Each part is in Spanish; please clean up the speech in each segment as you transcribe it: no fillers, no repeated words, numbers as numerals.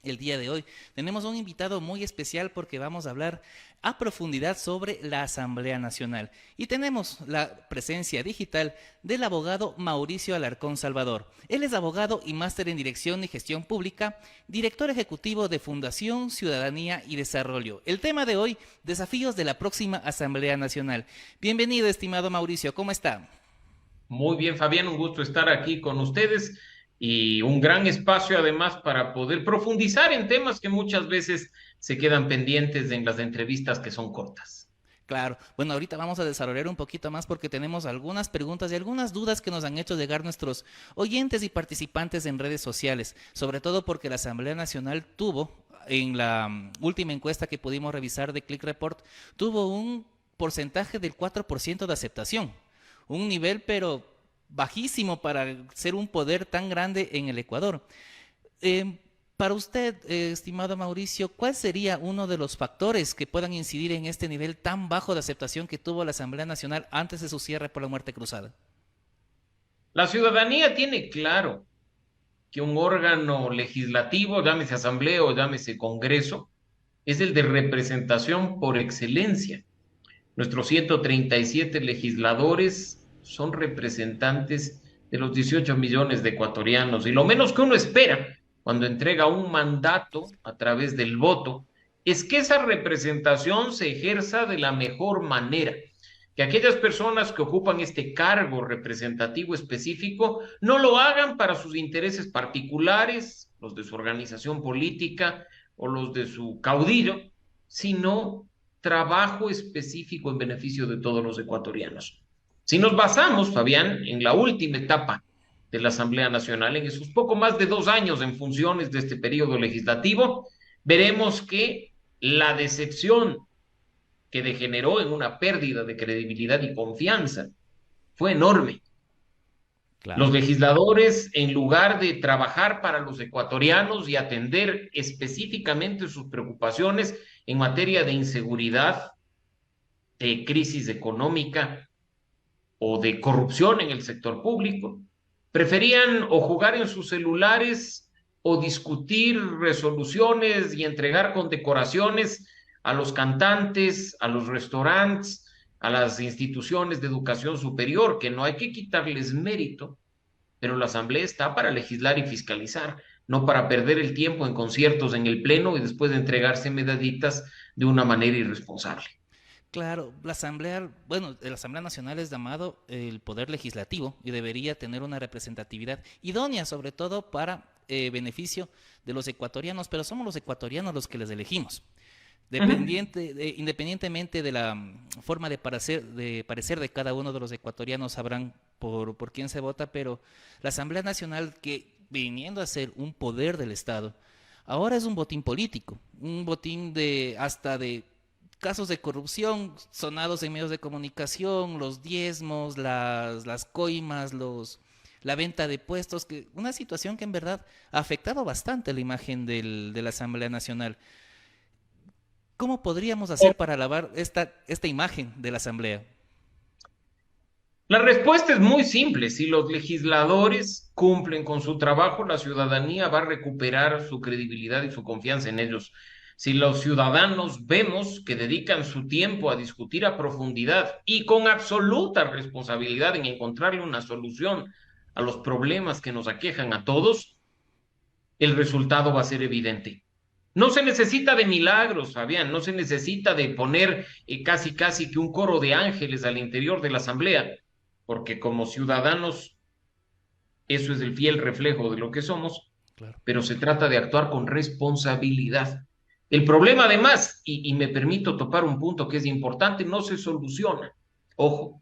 El día de hoy tenemos un invitado muy especial porque vamos a hablar a profundidad sobre la Asamblea Nacional y tenemos la presencia digital del abogado Mauricio Alarcón Salvador. Él es abogado y máster en Dirección y Gestión Pública, director ejecutivo de Fundación Ciudadanía y Desarrollo. El tema de hoy, desafíos de la próxima Asamblea Nacional. Bienvenido, estimado Mauricio, ¿cómo está? Muy bien, Fabián, un gusto estar aquí con ustedes y un gran espacio además para poder profundizar en temas que muchas veces se quedan pendientes en las entrevistas que son cortas. Claro, bueno, ahorita vamos a desarrollar un poquito más porque tenemos algunas preguntas y algunas dudas que nos han hecho llegar nuestros oyentes y participantes en redes sociales, sobre todo porque la Asamblea Nacional tuvo, en la última encuesta que pudimos revisar de Click Report, tuvo un porcentaje del 4% de aceptación, un nivel pero bajísimo para ser un poder tan grande en el Ecuador. Eh, para usted, estimado Mauricio, ¿cuál sería uno de los factores que puedan incidir en este nivel tan bajo de aceptación que tuvo la Asamblea Nacional antes de su cierre por la muerte cruzada? La ciudadanía tiene claro que un órgano legislativo, llámese asamblea o llámese congreso, es el de representación por excelencia. Nuestros 137 legisladores son representantes de los 18 millones de ecuatorianos y lo menos que uno espera cuando entrega un mandato a través del voto es que esa representación se ejerza de la mejor manera, que aquellas personas que ocupan este cargo representativo específico no lo hagan para sus intereses particulares, los de su organización política o los de su caudillo, sino trabajo específico en beneficio de todos los ecuatorianos. Si nos basamos, Fabián, en la última etapa de la Asamblea Nacional, en esos poco más de 2 años en funciones de este periodo legislativo, veremos que la decepción que degeneró en una pérdida de credibilidad y confianza fue enorme. Los Claro. legisladores, en lugar de trabajar para los ecuatorianos y atender específicamente sus preocupaciones en materia de inseguridad, de crisis económica o de corrupción en el sector público, preferían o jugar en sus celulares o discutir resoluciones y entregar condecoraciones a los cantantes, a los restaurantes, a las instituciones de educación superior, que no hay que quitarles mérito, pero la Asamblea está para legislar y fiscalizar, no para perder el tiempo en conciertos en el Pleno y después de entregarse medallitas de una manera irresponsable. Claro, la Asamblea, bueno, la Asamblea Nacional es llamado el poder legislativo y debería tener una representatividad idónea, sobre todo para beneficio de los ecuatorianos, pero somos los ecuatorianos los que les elegimos. Independientemente de la forma de parecer de cada uno de los ecuatorianos, sabrán por quién se vota, pero la Asamblea Nacional, que viniendo a ser un poder del Estado, ahora es un botín político, un botín de hasta de casos de corrupción sonados en medios de comunicación, los diezmos, las coimas, la venta de puestos, una situación que en verdad ha afectado bastante la imagen de la Asamblea Nacional. ¿Cómo podríamos hacer para lavar esta imagen de la Asamblea? La respuesta es muy simple. Si los legisladores cumplen con su trabajo, la ciudadanía va a recuperar su credibilidad y su confianza en ellos. Si los ciudadanos vemos que dedican su tiempo a discutir a profundidad y con absoluta responsabilidad en encontrarle una solución a los problemas que nos aquejan a todos, el resultado va a ser evidente. No se necesita de milagros, Fabián, no se necesita de poner casi casi que un coro de ángeles al interior de la asamblea, porque como ciudadanos eso es el fiel reflejo de lo que somos, Claro. pero se trata de actuar con responsabilidad. El problema además, y me permito topar un punto que es importante, no se soluciona, ojo,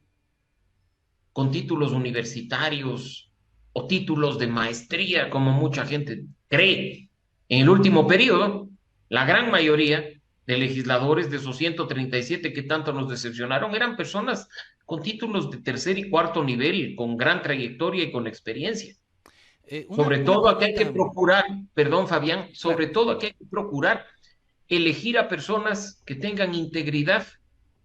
con títulos universitarios o títulos de maestría, como mucha gente cree. En el último periodo, la gran mayoría de legisladores de esos 137 que tanto nos decepcionaron eran personas con títulos de tercer y cuarto nivel, con gran trayectoria y con experiencia. Una, Sobre una todo aquí hay que pregunta, procurar, perdón Fabián, claro. sobre todo aquí hay que procurar elegir a personas que tengan integridad,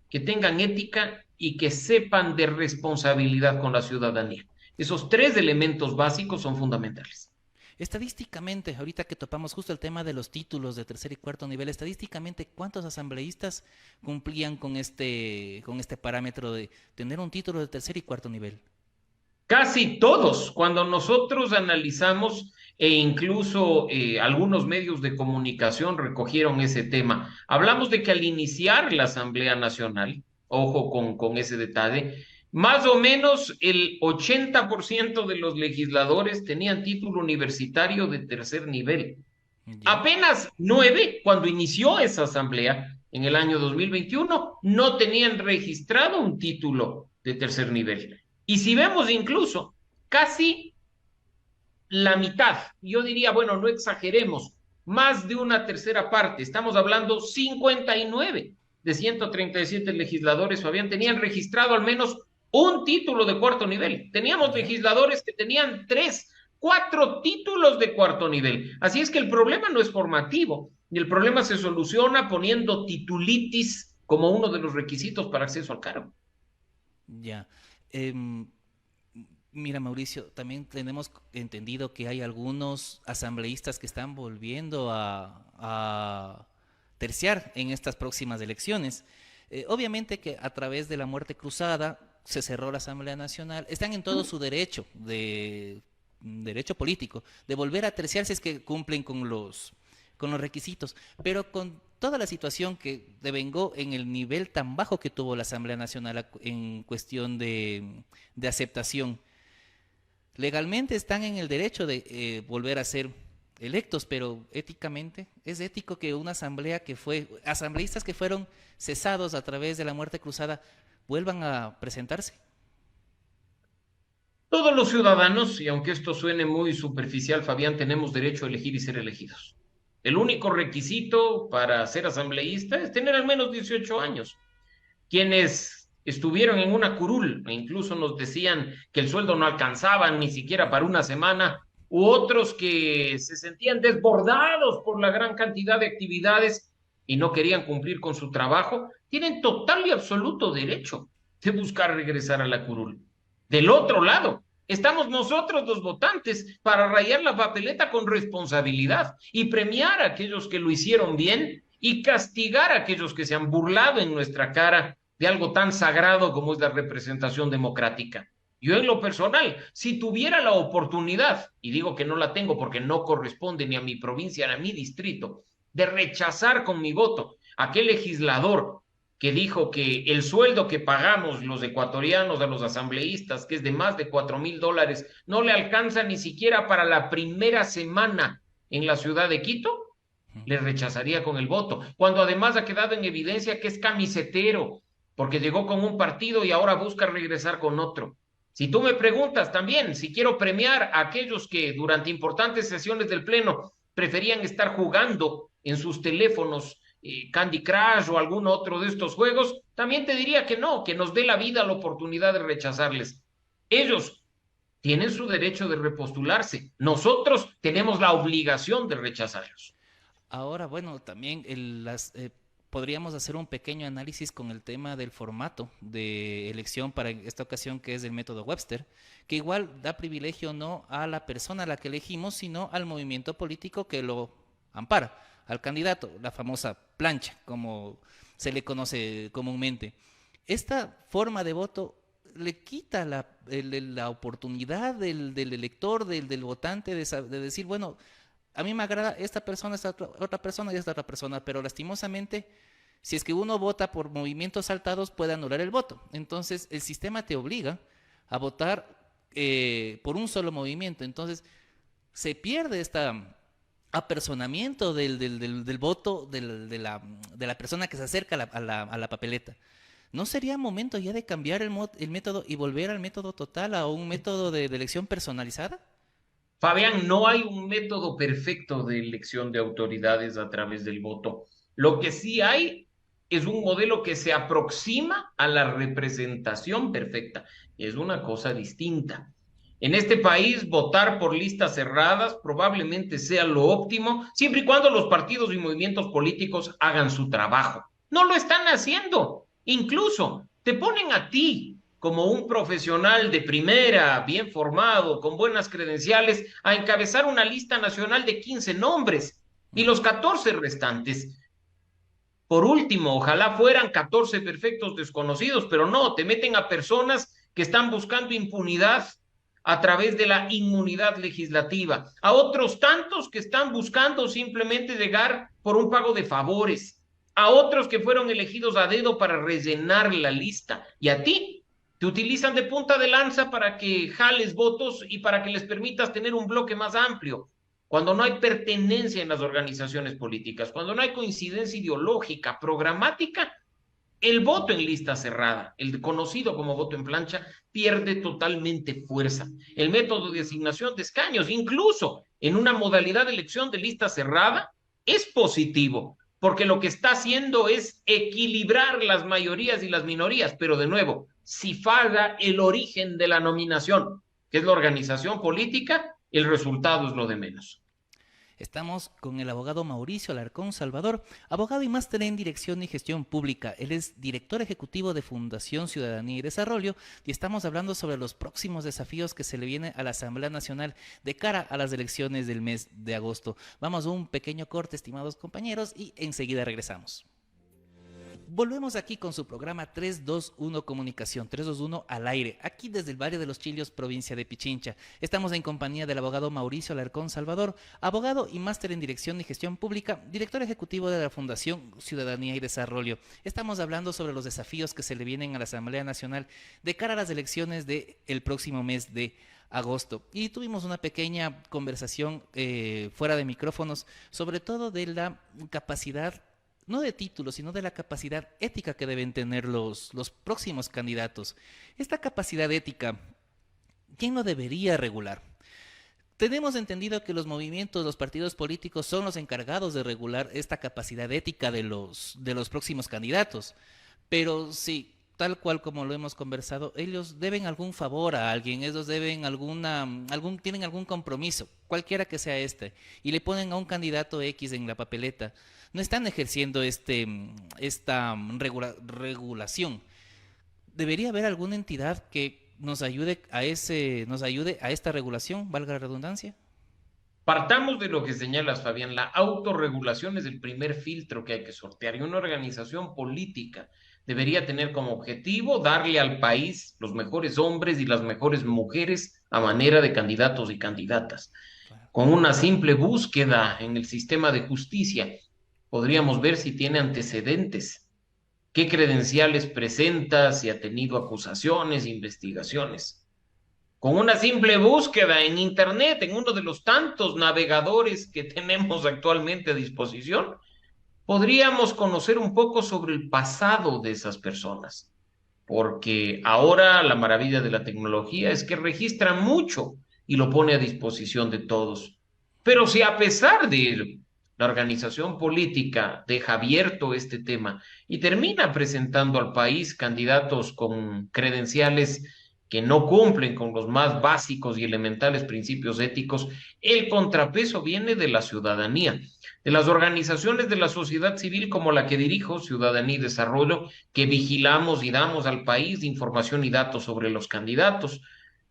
que tengan ética y que sepan de responsabilidad con la ciudadanía. Esos tres elementos básicos son fundamentales. Estadísticamente, ahorita que topamos justo el tema de los títulos de tercer y cuarto nivel, estadísticamente, ¿cuántos asambleístas cumplían con este parámetro de tener un título de tercer y cuarto nivel? Casi todos, cuando nosotros analizamos e incluso algunos medios de comunicación recogieron ese tema, hablamos de que al iniciar la Asamblea Nacional, ojo con ese detalle, más o menos el 80% de los legisladores tenían título universitario de tercer nivel. ¿Ya? Apenas 9, cuando inició esa asamblea en el año 2021, no tenían registrado un título de tercer nivel. Y si vemos incluso casi la mitad, yo diría, bueno, no exageremos, más de una tercera parte, estamos hablando 59 de 137 legisladores, Fabián, tenían registrado al menos un título de cuarto nivel. Teníamos ¿Ya? legisladores que tenían 3, 4 títulos de cuarto nivel. Así es que el problema no es formativo, y el problema se soluciona poniendo titulitis como uno de los requisitos para acceso al cargo. Ya. Em, Mira, Mauricio, también tenemos entendido que hay algunos asambleístas que están volviendo a terciar en estas próximas elecciones. Obviamente que a través de la muerte cruzada se cerró la Asamblea Nacional. Están en todo su derecho de derecho político de volver a terciar si es que cumplen con los requisitos, pero con toda la situación que devengó en el nivel tan bajo que tuvo la Asamblea Nacional en cuestión de aceptación. Legalmente están en el derecho de volver a ser electos, pero éticamente es ético que una asamblea asambleístas que fueron cesados a través de la muerte cruzada vuelvan a presentarse. Todos los ciudadanos, y aunque esto suene muy superficial, Fabián, tenemos derecho a elegir y ser elegidos. El único requisito para ser asambleísta es tener al menos 18 años. Quienes estuvieron en una curul e incluso nos decían que el sueldo no alcanzaba ni siquiera para una semana, u otros que se sentían desbordados por la gran cantidad de actividades y no querían cumplir con su trabajo, tienen total y absoluto derecho de buscar regresar a la curul. Del otro lado, estamos nosotros los votantes para rayar la papeleta con responsabilidad y premiar a aquellos que lo hicieron bien y castigar a aquellos que se han burlado en nuestra cara de algo tan sagrado como es la representación democrática. Yo en lo personal, si tuviera la oportunidad, y digo que no la tengo porque no corresponde ni a mi provincia ni a mi distrito, de rechazar con mi voto a aquel legislador que dijo que el sueldo que pagamos los ecuatorianos a los asambleístas, que es de más de $4,000, no le alcanza ni siquiera para la primera semana en la ciudad de Quito, le rechazaría con el voto, cuando además ha quedado en evidencia que es camisetero, porque llegó con un partido y ahora busca regresar con otro. Si tú me preguntas también si quiero premiar a aquellos que durante importantes sesiones del Pleno preferían estar jugando en sus teléfonos Candy Crush o algún otro de estos juegos, también te diría que no, que nos dé la vida la oportunidad de rechazarles. Ellos tienen su derecho de repostularse. Nosotros tenemos la obligación de rechazarlos. Ahora, bueno, también podríamos hacer un pequeño análisis con el tema del formato de elección para esta ocasión, que es el método Webster, que igual da privilegio no a la persona a la que elegimos, sino al movimiento político que lo ampara, al candidato, la famosa plancha, como se le conoce comúnmente. Esta forma de voto le quita la oportunidad del elector, del votante, de decir, bueno, a mí me agrada esta otra persona y esta otra persona, pero lastimosamente, si es que uno vota por movimientos saltados, puede anular el voto. Entonces, el sistema te obliga a votar por un solo movimiento. Entonces, se pierde este apersonamiento del voto de la persona que se acerca a la papeleta. ¿No sería momento ya de cambiar el método y volver al método total, a un método de elección personalizada? Fabián, no hay un método perfecto de elección de autoridades a través del voto. Lo que sí hay es un modelo que se aproxima a la representación perfecta. Es una cosa distinta. En este país, votar por listas cerradas probablemente sea lo óptimo, siempre y cuando los partidos y movimientos políticos hagan su trabajo. No lo están haciendo. Incluso te ponen a ti como un profesional de primera, bien formado, con buenas credenciales, a encabezar una lista nacional de 15 nombres y los 14 restantes. Por último, ojalá fueran 14 perfectos desconocidos, pero no, te meten a personas que están buscando impunidad a través de la inmunidad legislativa, a otros tantos que están buscando simplemente llegar por un pago de favores, a otros que fueron elegidos a dedo para rellenar la lista, y a ti te utilizan de punta de lanza para que jales votos y para que les permitas tener un bloque más amplio. Cuando no hay pertenencia en las organizaciones políticas, cuando no hay coincidencia ideológica, programática, el voto en lista cerrada, el conocido como voto en plancha, pierde totalmente fuerza. El método de asignación de escaños, incluso en una modalidad de elección de lista cerrada, es positivo, porque lo que está haciendo es equilibrar las mayorías y las minorías, pero de nuevo, si falla el origen de la nominación, que es la organización política, el resultado es lo de menos. Estamos con el abogado Mauricio Alarcón Salvador, abogado y máster en Dirección y Gestión Pública. Él es director ejecutivo de Fundación Ciudadanía y Desarrollo y estamos hablando sobre los próximos desafíos que se le viene a la Asamblea Nacional de cara a las elecciones del mes de agosto. Vamos a un pequeño corte, estimados compañeros, y enseguida regresamos. Volvemos aquí con su programa 321 Comunicación, 321 al aire, aquí desde el Valle de los Chillos, provincia de Pichincha. Estamos en compañía del abogado Mauricio Alarcón Salvador, abogado y máster en Dirección y Gestión Pública, director ejecutivo de la Fundación Ciudadanía y Desarrollo. Estamos hablando sobre los desafíos que se le vienen a la Asamblea Nacional de cara a las elecciones del próximo mes de agosto. Y tuvimos una pequeña conversación fuera de micrófonos, sobre todo de la capacidad no de títulos, sino de la capacidad ética que deben tener los próximos candidatos. Esta capacidad ética, ¿quién lo debería regular? Tenemos entendido que los movimientos, los partidos políticos son los encargados de regular esta capacidad ética de los próximos candidatos. Pero sí, tal cual como lo hemos conversado, ellos deben algún favor a alguien, ellos deben tienen algún compromiso, cualquiera que sea este, y le ponen a un candidato X en la papeleta. No están ejerciendo esta regulación. Debería haber alguna entidad que nos ayude a esta regulación, valga la redundancia. Partamos de lo que señalas, Fabián. La autorregulación es el primer filtro que hay que sortear y una organización política debería tener como objetivo darle al país los mejores hombres y las mejores mujeres a manera de candidatos y candidatas. Claro. Con una simple búsqueda en el sistema de justicia, podríamos ver si tiene antecedentes, qué credenciales presenta, si ha tenido acusaciones, investigaciones. Con una simple búsqueda en Internet, en uno de los tantos navegadores que tenemos actualmente a disposición, podríamos conocer un poco sobre el pasado de esas personas, porque ahora la maravilla de la tecnología es que registra mucho y lo pone a disposición de todos. Pero si a pesar de ello, la organización política deja abierto este tema y termina presentando al país candidatos con credenciales que no cumplen con los más básicos y elementales principios éticos, el contrapeso viene de la ciudadanía, de las organizaciones de la sociedad civil como la que dirijo, Ciudadanía y Desarrollo, que vigilamos y damos al país información y datos sobre los candidatos,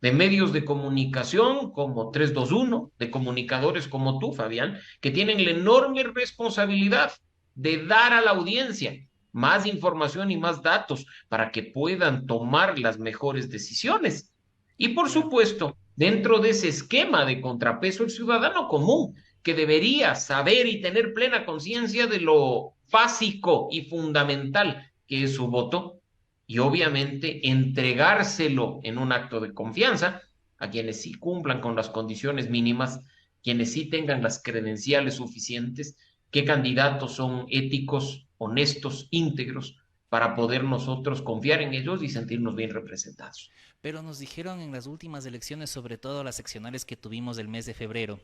de medios de comunicación como 321, de comunicadores como tú, Fabián, que tienen la enorme responsabilidad de dar a la audiencia más información y más datos para que puedan tomar las mejores decisiones. Y por Claro. supuesto, dentro de ese esquema de contrapeso, el ciudadano común, que debería saber y tener plena conciencia de lo básico y fundamental que es su voto, y obviamente entregárselo en un acto de confianza a quienes sí cumplan con las condiciones mínimas, quienes sí tengan las credenciales suficientes, qué candidatos son éticos, honestos, íntegros, para poder nosotros confiar en ellos y sentirnos bien representados. Pero nos dijeron en las últimas elecciones, sobre todo las seccionales que tuvimos del mes de febrero,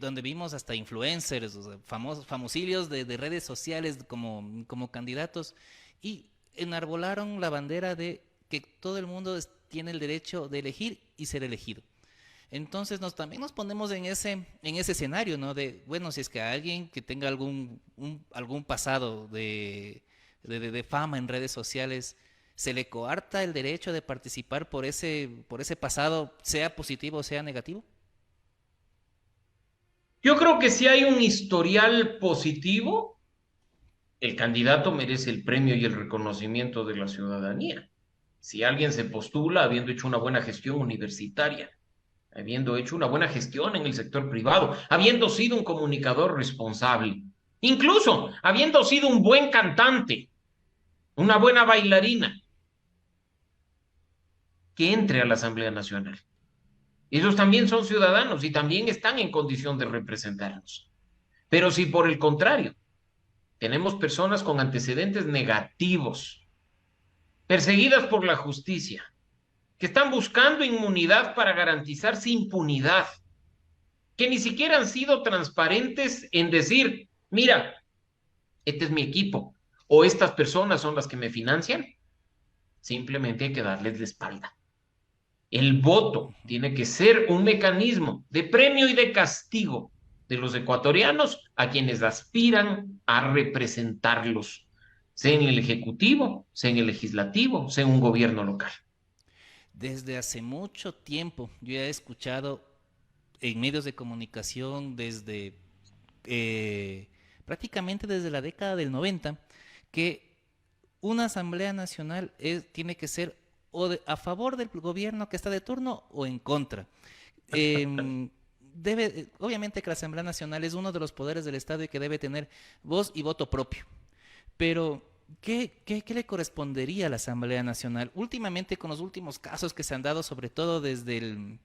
donde vimos hasta influencers, o sea, famosillos de redes sociales como candidatos, y enarbolaron la bandera de que todo el mundo tiene el derecho de elegir y ser elegido. Entonces también nos ponemos en ese escenario, ¿no? De, bueno, si es que alguien que tenga algún pasado de fama en redes sociales ¿Se le coarta el derecho de participar por ese pasado, sea positivo o sea negativo? Yo creo que si hay un historial positivo, el candidato merece el premio y el reconocimiento de la ciudadanía. Si alguien se postula habiendo hecho una buena gestión universitaria, habiendo hecho una buena gestión en el sector privado, habiendo sido un comunicador responsable, incluso habiendo sido un buen cantante, una buena bailarina, que entre a la Asamblea Nacional. Ellos también son ciudadanos y también están en condición de representarnos. Pero si por el contrario tenemos personas con antecedentes negativos, perseguidas por la justicia, que están buscando inmunidad para garantizarse impunidad, que ni siquiera han sido transparentes en decir, mira, este es mi equipo, o estas personas son las que me financian, simplemente hay que darles la espalda. El voto tiene que ser un mecanismo de premio y de castigo de los ecuatorianos a quienes aspiran a representarlos, sea en el Ejecutivo, sea en el Legislativo, sea en un gobierno local. Desde hace mucho tiempo yo he escuchado en medios de comunicación desde prácticamente desde la década del 90 que una asamblea nacional tiene que ser a favor del gobierno que está de turno o en contra. Eh, obviamente que la Asamblea Nacional es uno de los poderes del Estado y que debe tener voz y voto propio. Pero, ¿qué le correspondería a la Asamblea Nacional? Últimamente, con los últimos casos que se han dado, sobre todo en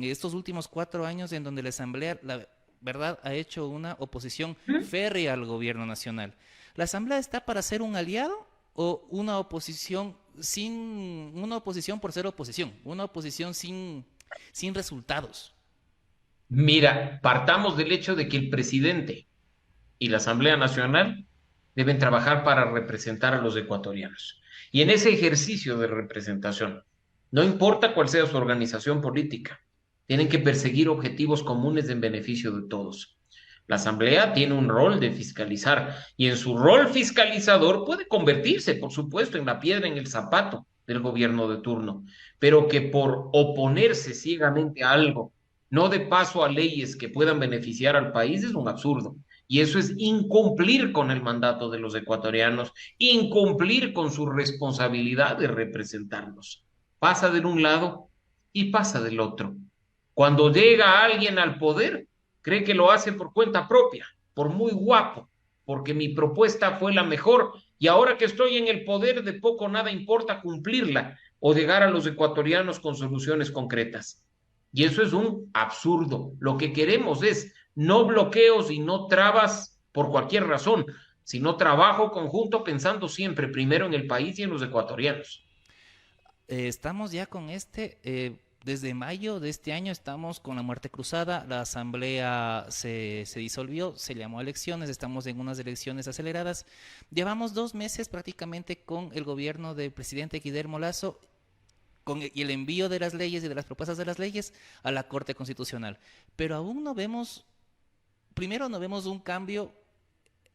estos últimos 4 años, en donde la Asamblea, la verdad, ha hecho una oposición férrea al gobierno nacional. ¿La Asamblea está para ser un aliado o una oposición una oposición por ser oposición, una oposición sin resultados? Mira, partamos del hecho de que el presidente y la Asamblea Nacional deben trabajar para representar a los ecuatorianos. Y en ese ejercicio de representación, no importa cuál sea su organización política, tienen que perseguir objetivos comunes en beneficio de todos. La Asamblea tiene un rol de fiscalizar y en su rol fiscalizador puede convertirse, por supuesto, en la piedra en el zapato del gobierno de turno, pero que por oponerse ciegamente a algo, no de paso a leyes que puedan beneficiar al país, es un absurdo. Y eso es incumplir con el mandato de los ecuatorianos, incumplir con su responsabilidad de representarnos. Pasa de un lado y pasa del otro. Cuando llega alguien al poder, cree que lo hace por cuenta propia, por muy guapo, porque mi propuesta fue la mejor y ahora que estoy en el poder de poco o nada importa cumplirla o llegar a los ecuatorianos con soluciones concretas. Y eso es un absurdo. Lo que queremos es no bloqueos y no trabas por cualquier razón, sino trabajo conjunto pensando siempre primero en el país y en los ecuatorianos. Estamos ya con desde mayo de este año estamos con la muerte cruzada, la asamblea se disolvió, se llamó a elecciones, estamos en unas elecciones aceleradas. Llevamos 2 meses prácticamente con el gobierno del presidente Guillermo Lasso y el envío de las leyes y de las propuestas de las leyes a la Corte Constitucional. Pero aún no vemos, primero no vemos un cambio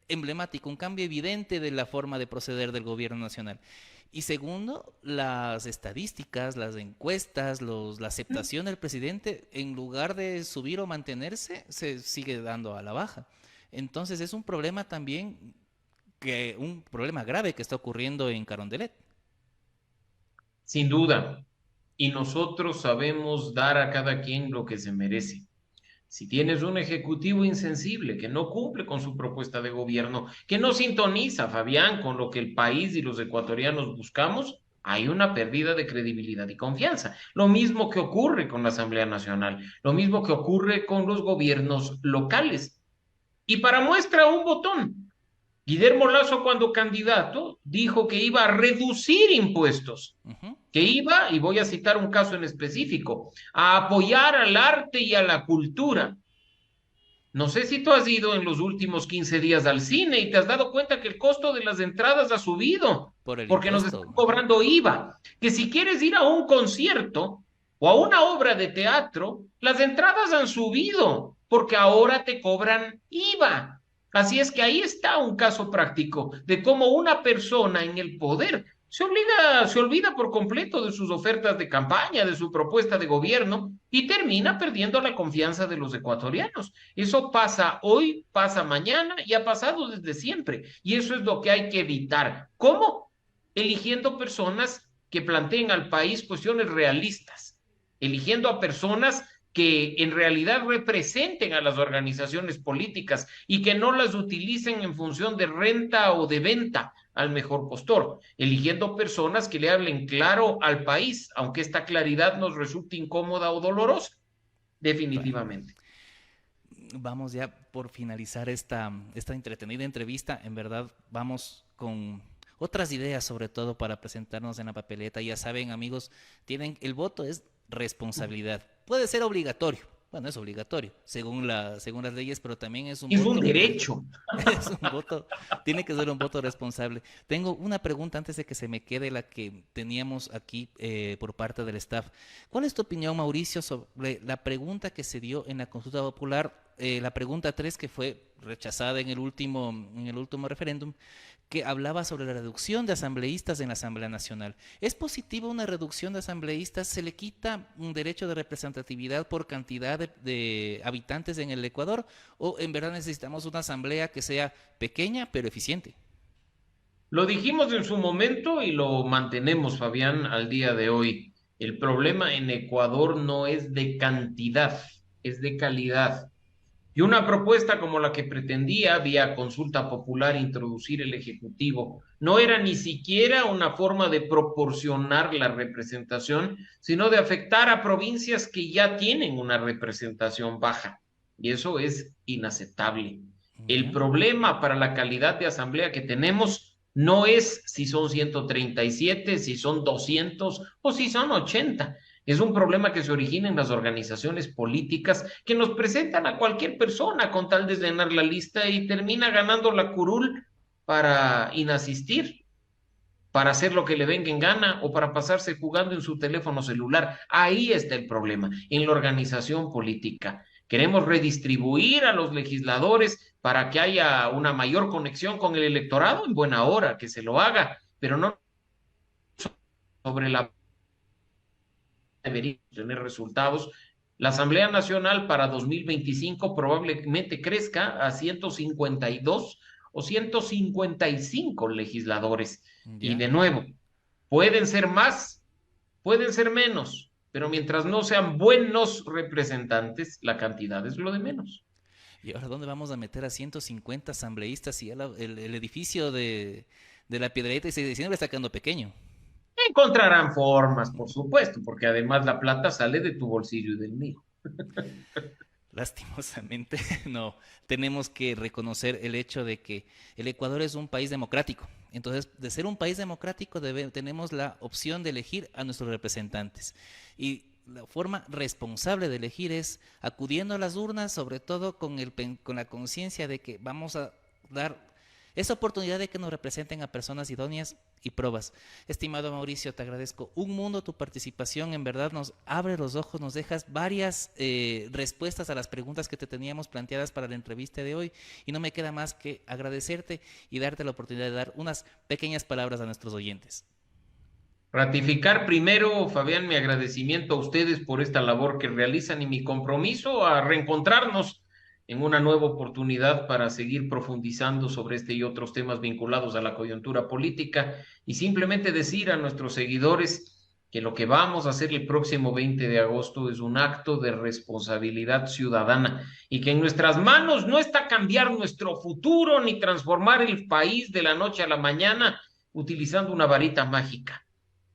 emblemático, un cambio evidente de la forma de proceder del gobierno nacional. Y segundo, las estadísticas, las encuestas, la aceptación del presidente, en lugar de subir o mantenerse, se sigue dando a la baja. Entonces es un problema también, un problema grave que está ocurriendo en Carondelet. Sin duda. Y nosotros sabemos dar a cada quien lo que se merece. Si tienes un ejecutivo insensible que no cumple con su propuesta de gobierno, que no sintoniza, Fabián, con lo que el país y los ecuatorianos buscamos, hay una pérdida de credibilidad y confianza. Lo mismo que ocurre con la Asamblea Nacional, lo mismo que ocurre con los gobiernos locales. Y para muestra un botón, Guillermo Lasso cuando candidato dijo que iba a reducir impuestos, Ujú. que iba, y voy a citar un caso en específico, a apoyar al arte y a la cultura. No sé si tú has ido en los últimos 15 días al cine y te has dado cuenta que el costo de las entradas ha subido Por el porque nos están impuesto. Ajá. cobrando IVA. Que si quieres ir a un concierto o a una obra de teatro, las entradas han subido porque ahora te cobran IVA. Así es que ahí está un caso práctico de cómo una persona en el poder se olvida por completo de sus ofertas de campaña, de su propuesta de gobierno y termina perdiendo la confianza de los ecuatorianos. Eso pasa hoy, pasa mañana y ha pasado desde siempre. Y eso es lo que hay que evitar. ¿Cómo? Eligiendo personas que planteen al país cuestiones realistas, eligiendo a personas que en realidad representen a las organizaciones políticas y que no las utilicen en función de renta o de venta al mejor postor, eligiendo personas que le hablen claro al país, aunque esta claridad nos resulte incómoda o dolorosa, Bueno, definitivamente. vamos ya por finalizar esta entretenida entrevista. En verdad, vamos con otras ideas, sobre todo para presentarnos en la papeleta. Ya saben, amigos, el voto es responsabilidad. Puede ser obligatorio. Bueno, es obligatorio, según las leyes, pero también es un Es un voto derecho. es un voto, tiene que ser un voto responsable. Tengo una pregunta antes de que se me quede la que teníamos aquí por parte del staff. ¿Cuál es tu opinión, Mauricio, sobre la pregunta que se dio en la consulta popular, la pregunta 3 que fue rechazada en el último referéndum, que hablaba sobre la reducción de asambleístas en la Asamblea Nacional? ¿Es positiva una reducción de asambleístas? ¿Se le quita un derecho de representatividad por cantidad de habitantes en el Ecuador? ¿O en verdad necesitamos una asamblea que sea pequeña pero eficiente? Lo dijimos en su momento y lo mantenemos, Fabián, al día de hoy. El problema en Ecuador no es de cantidad, es de calidad. Y una propuesta como la que pretendía, vía consulta popular, introducir el Ejecutivo, no era ni siquiera una forma de proporcionar la representación, sino de afectar a provincias que ya tienen una representación baja. Y eso es inaceptable. El ¿Ya? problema para la calidad de asamblea que tenemos no es si son 137, si son 200 o si son 80. Es un problema que se origina en las organizaciones políticas que nos presentan a cualquier persona con tal de llenar la lista y termina ganando la curul para inasistir, para hacer lo que le venga en gana o para pasarse jugando en su teléfono celular. Ahí está el problema, en la organización política. Queremos redistribuir a los legisladores para que haya una mayor conexión con el electorado en buena hora, que se lo haga, pero no sobre la debería tener resultados. La Asamblea Nacional para 2025 probablemente crezca a 152 o 155 legisladores. Y ¿Ya? de nuevo, pueden ser más, pueden ser menos, pero mientras no sean buenos representantes, la cantidad es lo de menos. ¿Y ahora dónde vamos a meter a 150 asambleístas si ya el edificio de la Piedradita y siempre está quedando pequeño? Encontrarán formas, por supuesto, porque además la plata sale de tu bolsillo y del mío. Lastimosamente, no. Tenemos que reconocer el hecho de que el Ecuador es un país democrático. Entonces, de ser un país democrático, tenemos la opción de elegir a nuestros representantes. Y la forma responsable de elegir es acudiendo a las urnas, sobre todo con la conciencia de que vamos a dar esa oportunidad de que nos representen a personas idóneas y probas. Estimado Mauricio, te agradezco un mundo tu participación, en verdad nos abre los ojos, nos dejas varias respuestas a las preguntas que te teníamos planteadas para la entrevista de hoy y no me queda más que agradecerte y darte la oportunidad de dar unas pequeñas palabras a nuestros oyentes. Ratificar primero, Fabián, mi agradecimiento a ustedes por esta labor que realizan y mi compromiso a reencontrarnos en una nueva oportunidad para seguir profundizando sobre este y otros temas vinculados a la coyuntura política y simplemente decir a nuestros seguidores que lo que vamos a hacer el próximo 20 de agosto es un acto de responsabilidad ciudadana y que en nuestras manos no está cambiar nuestro futuro ni transformar el país de la noche a la mañana utilizando una varita mágica.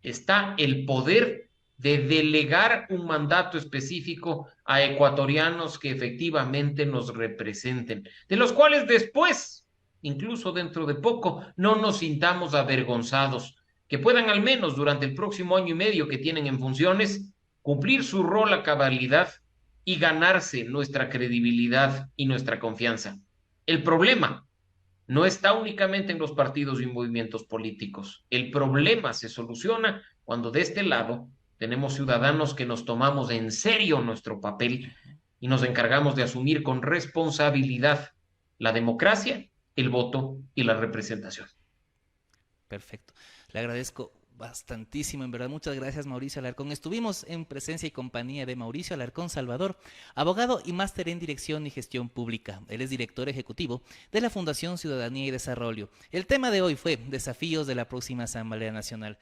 Está el poder de delegar un mandato específico a ecuatorianos que efectivamente nos representen, de los cuales después, incluso dentro de poco, no nos sintamos avergonzados, que puedan al menos durante el próximo año y medio que tienen en funciones cumplir su rol a cabalidad y ganarse nuestra credibilidad y nuestra confianza. El problema no está únicamente en los partidos y movimientos políticos. El problema se soluciona cuando de este lado tenemos ciudadanos que nos tomamos en serio nuestro papel y nos encargamos de asumir con responsabilidad la democracia, el voto y la representación. Perfecto. Le agradezco bastantísimo, en verdad. Muchas gracias, Mauricio Alarcón. Estuvimos en presencia y compañía de Mauricio Alarcón Salvador, abogado y máster en Dirección y Gestión Pública. Él es director ejecutivo de la Fundación Ciudadanía y Desarrollo. El tema de hoy fue desafíos de la próxima Asamblea Nacional.